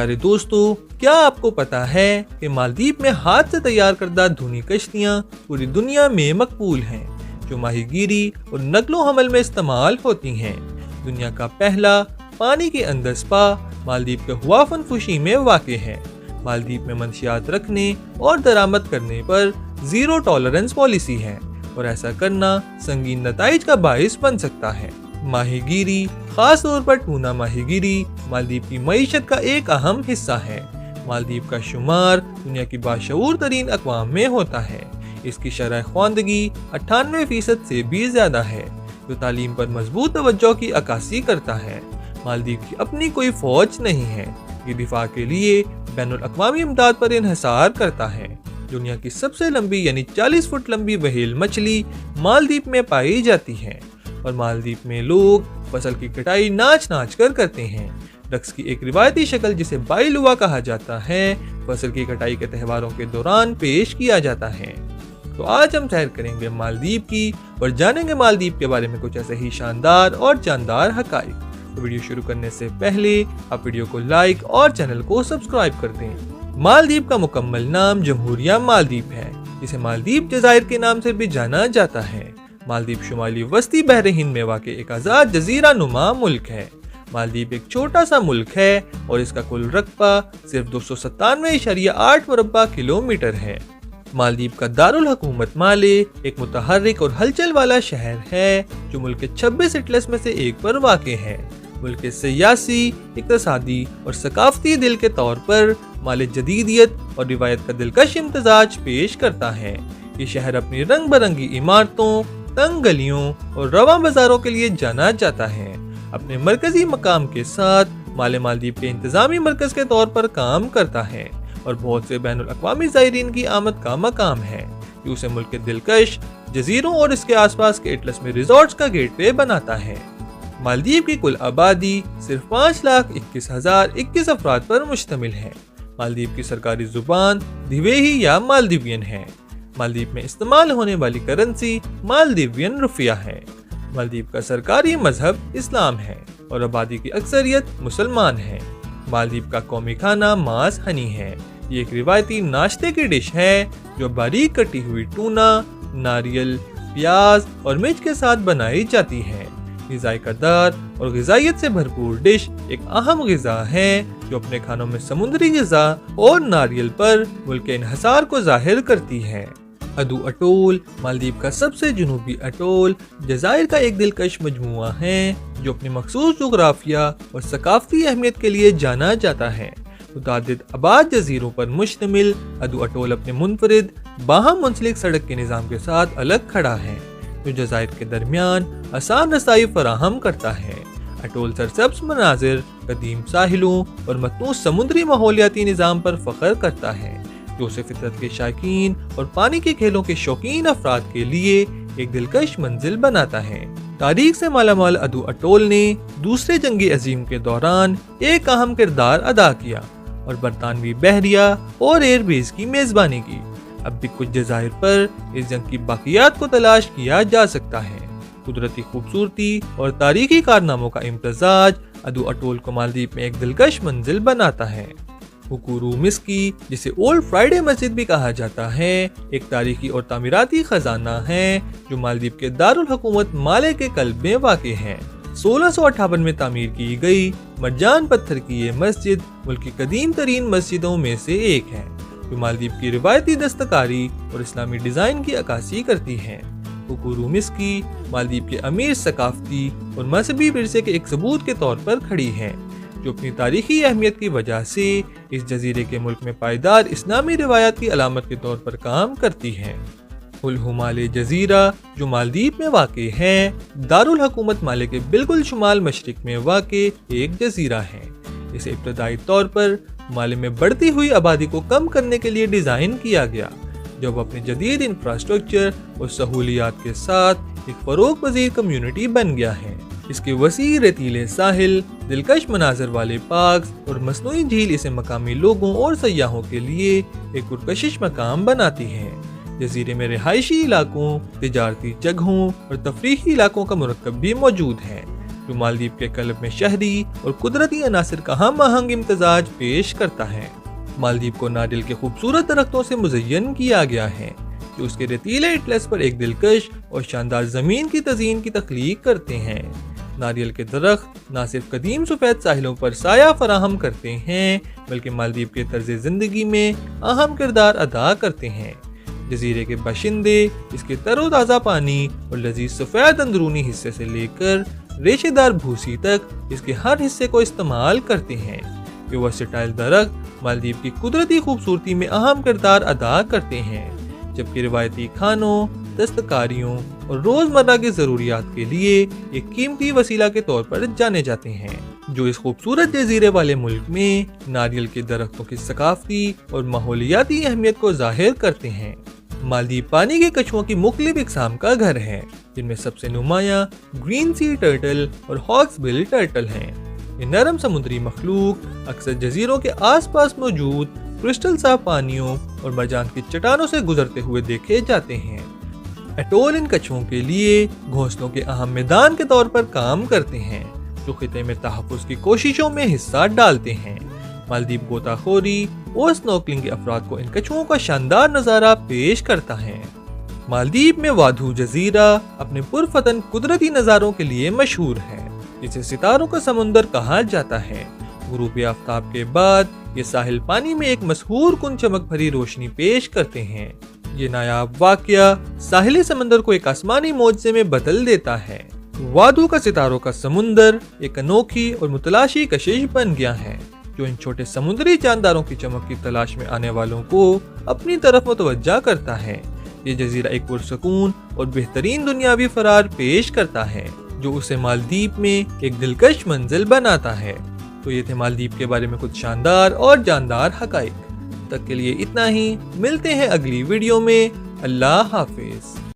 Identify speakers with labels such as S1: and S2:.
S1: प्यारे दोस्तों, क्या आपको पता है कि मालदीव में हाथ से तैयार करदा धुनी कश्तियाँ पूरी दुनिया में मकबूल हैं, जो माहीगीरी और नकलो हमल में इस्तेमाल होती हैं। दुनिया का पहला पानी के अंदर स्पा मालदीव के हुआफन फुशी में वाक़े है। मालदीव में मंशियात रखने और दरामद करने पर जीरो टॉलरेंस पॉलिसी है और ऐसा करना संगीन नताइज का बाइस बन सकता है। माहीगीरी, खास तौर पर टूना माहीगीरी, मालदीव की मईशत का एक अहम हिस्सा है। मालदीव का शुमार दुनिया की बाशऊर तरीन अक़वाम में होता है। इसकी शरह ख्वानदगी 98% से भी ज्यादा है, जो तालीम पर मजबूत तवज्जो की अक्कासी करता है। मालदीव की अपनी कोई फौज नहीं है। ये दिफा के लिए बैनुल अक़वामी इमदाद पर इन्हिसार करता है। दुनिया की सबसे लंबी यानी 40 फुट लंबी व्हेल मछली मालदीव में पाई जाती है और मालदीव में लोग फसल की कटाई नाच नाच कर करते हैं। रक्स की एक रिवायती शक्ल जिसे बाइलुआ कहा जाता है, फसल की कटाई के त्योहारों के दौरान पेश किया जाता है। तो आज हम सैर करेंगे मालदीव की और जानेंगे मालदीव के बारे में कुछ ऐसे ही शानदार और जानदार हकाइक। तो वीडियो शुरू करने से पहले आप वीडियो को लाइक और चैनल को सब्सक्राइब कर दें। मालदीव का मुकम्मल नाम जमहूरिया मालदीव है, जिसे मालदीव जज़ायर के नाम से भी जाना जाता है। मालदीव शुमाली वस्ती बहर हिंद में वाक़ एक आज़ाद जजीरा नुमा मुल्क है। मालदीव एक छोटा सा मुल्क है और इसका कुल रकबा सिर्फ 297.8 मुरब्बा किलोमीटर है। मालदीव का दारुल हुकूमत माले एक मुतहर्रिक और हलचल वाला शहर है, जो मुल्क के 26 एटलस में से एक पर वाक़े है। मुल्क के सियासी, इक़्तिसादी और सकाफती दिल के तौर पर माले जदीदियत और रिवायत का दिलकश इम्तजाज पेश करता है। ये शहर अपनी रंग बिरंगी इमारतों, तंग गलियों और रवा बाजारों के लिए जाना जाता है। अपने मरकजी मकाम के साथ माले मालदीव के इंतजामी मरकज के तौर पर काम करता है और बहुत से बैनुल अक़वामी ज़ायरीन की आमद का मकाम है, जो उसे मुल्क के दिलकश जजीरों और इसके आसपास के एटलस में रिजॉर्ट्स का गेटवे बनाता है। मालदीव की कुल आबादी सिर्फ 5,21,021 अफराद पर मुश्तमिल है। मालदीव की सरकारी जुबान दिवेही या मालदीवियन है। मालदीव में इस्तेमाल होने वाली करेंसी मालदीवियन रुपया है। मालदीव का सरकारी मजहब इस्लाम है और आबादी की अक्सरियत मुसलमान है। मालदीव का कौमी खाना मांस हनी है। ये एक रिवायती नाश्ते की डिश है, जो बारीक कटी हुई टूना, नारियल, प्याज और मिर्च के साथ बनाई जाती है। ये जायकादार और ग़िज़ाइयत से भरपूर डिश एक अहम ग़िज़ा है, जो अपने खानों में समुद्री ग़िज़ा और नारियल पर मुल्क के इन्हिसार को ज़ाहिर करती है। अदू अटोल मालदीव का सबसे जनूबी अटोल जज़ायर का एक दिलकश मजमुआ है, जो अपनी मखसूस जोग्राफिया और सकाफती अहमियत के लिए जाना जाता है। मुतादिद आबाद जजीरों पर मुश्तमिल अदू अटोल अपने मुनफरिद बाहम मुंसलिक सड़क के निज़ाम के साथ अलग खड़ा है, जो जज़ायर के दरमियान आसान रसाई फराहम करता है। अटोल सरसब्ज़ मनाजिर, कदीम साहिलों और मतनूस समुद्री माहौलियाती निज़ाम पर फ़ख्र करता है, जो उसे फितरत के शायकीन और पानी के खेलों के शौकीन अफराद के लिए एक दिलकश मंजिल बनाता है। तारीख से मालामाल अदू अटोल ने दूसरे जंगी अजीम के दौरान एक अहम किरदार अदा किया और बरतानवी बहरिया और एयरबेस की मेजबानी की। अब भी कुछ जज़ायर पर इस जंग की बाकियात को तलाश किया जा सकता है। कुदरती खूबसूरती और तारीखी कारनामों का इम्तजाज अदू अटोल को मालदीव में एक दिलकश मंजिल बनाता है। हुकुरू मिस्की, जिसे ओल्ड फ्राइडे मस्जिद भी कहा जाता है, एक तारीखी और तामीराती खजाना है, जो मालदीव के दारुल हुकूमत माले के कल्ब में वाक़े है। 1658 में तामीर की गई मरजान पत्थर की ये मस्जिद मुल्क की कदीम तरीन मस्जिदों में से एक है, जो मालदीव की रिवायती दस्तकारी और इस्लामी डिज़ाइन की अक्कासी करती है। हुकुरू मिस्की मालदीव के अमीर सकाफती और मजहबी विरसे के एक सबूत के तौर पर खड़ी है, जो अपनी तारीखी अहमियत की वजह से इस जजीरे के मुल्क में पायदार इस्लामी रिवायात की अलामत के तौर पर काम करती है। उल हुमाले जजीरा, जो मालदीव में वाक़े है, दारुल हुकूमत माले के बिल्कुल शुमाल मशरिक में वाक़े एक जजीरा है। इसे इब्तदाई तौर पर माले में बढ़ती हुई आबादी को कम करने के लिए डिज़ाइन किया गया, जब अपने जदीद इंफ्रास्ट्रक्चर और सहूलियात के साथ एक फ़रोग़ पज़ीर कम्यूनिटी बन गया है। इसके वसी रेतीले साहिल, दिलकश मनाजर वाले पार्क्स और मसनूई झील इसे मकामी लोगों और सयाहों के लिए एक पुरकशिश मकाम बनाती है। जजीरे में रिहायशी इलाकों, तिजारती जगहों और तफरीही इलाकों का मुरक्कब भी मौजूद है। जो मालदीव के कल्ब में शहरी और कुदरती अनासर का हम आहंग इम्तजाज पेश करता है। मालदीव को नारियल के खूबसूरत दरख्तों से मुज़य्यन किया गया है, जो उसके रेतीले इटलस पर एक दिलकश और शानदार ज़मीन की तज़ीन की तख्लीक करते हैं। नारियल के दरख्त न सिर्फ कदीम सफ़ेद साहिलों पर साया फराहम करते हैं, बल्कि मालदीव के तर्ज ज़िंदगी में अहम किरदार अदा करते हैं। जजीरे के बाशिंदे इसके तरोताज़ा पानी और लजीज सफ़ेद अंदरूनी हिस्से से लेकर रेशेदार भूसी तक इसके हर हिस्से को इस्तेमाल करते हैं। ये वर्सेटाइल दरख्त मालदीव की कुदरती खूबसूरती में अहम किरदार अदा करते हैं, जबकि रिवायती खानों, दस्तकारियों और रोजमर्रा की जरूरियात के लिए एक कीमती वसीला के तौर पर जाने जाते हैं, जो इस खूबसूरत जजीरे वाले मुल्क में नारियल के दरख्तों की सकाफती और माहौलियाती अहमियत को जाहिर करते हैं। मालदीव पानी के कछुओं की मुख्तलिफ इकसाम का घर है, जिनमें सबसे नुमाया ग्रीन सी टर्टल और हॉक्सबिल टर्टल हैं। ये नरम समुद्री मखलूक अक्सर जजीरों के आसपास मौजूद क्रिस्टल साफ पानियों और मरजान की चट्टानों से गुजरते हुए देखे जाते हैं। एटोल इन कछुओं के लिए घोंसलों के अहम मैदान के तौर पर काम करते हैं, जो खिते में तहफ़्फ़ुज़ की कोशिशों में हिस्सा डालते हैं। मालदीव गोताखोरी और स्नॉर्कलिंग के अफराद को इन कछुओं का शानदार नज़ारा पेश करता है। मालदीव में वाधू जजीरा अपने पुरफतन कुदरती नज़ारों के लिए मशहूर है, जिसे सितारों का समुंदर कहा जाता है। गुरूब आफ्ताब के बाद ये साहिल पानी में एक मशहूर कुन चमक भरी रोशनी पेश करते हैं। ये नायाब वाकया साहिली समंदर को एक आसमानी मोज़े में बदल देता है। वादू का सितारों का समुंदर एक अनोखी और मुतलाशी कशिश बन गया है, जो इन छोटे समुद्री जानदारों की चमक की तलाश में आने वालों को अपनी तरफ मुतवज्जा करता है। ये जजीरा एक पुरसकून और बेहतरीन दुनियावी फरार पेश करता है, जो उसे मालदीव में एक दिलकश मंजिल बनाता है। तो ये थे मालदीव के बारे में कुछ शानदार और जानदार हकाइक। तक के लिए इतना ही, मिलते हैं अगली वीडियो में। अल्लाह हाफिज।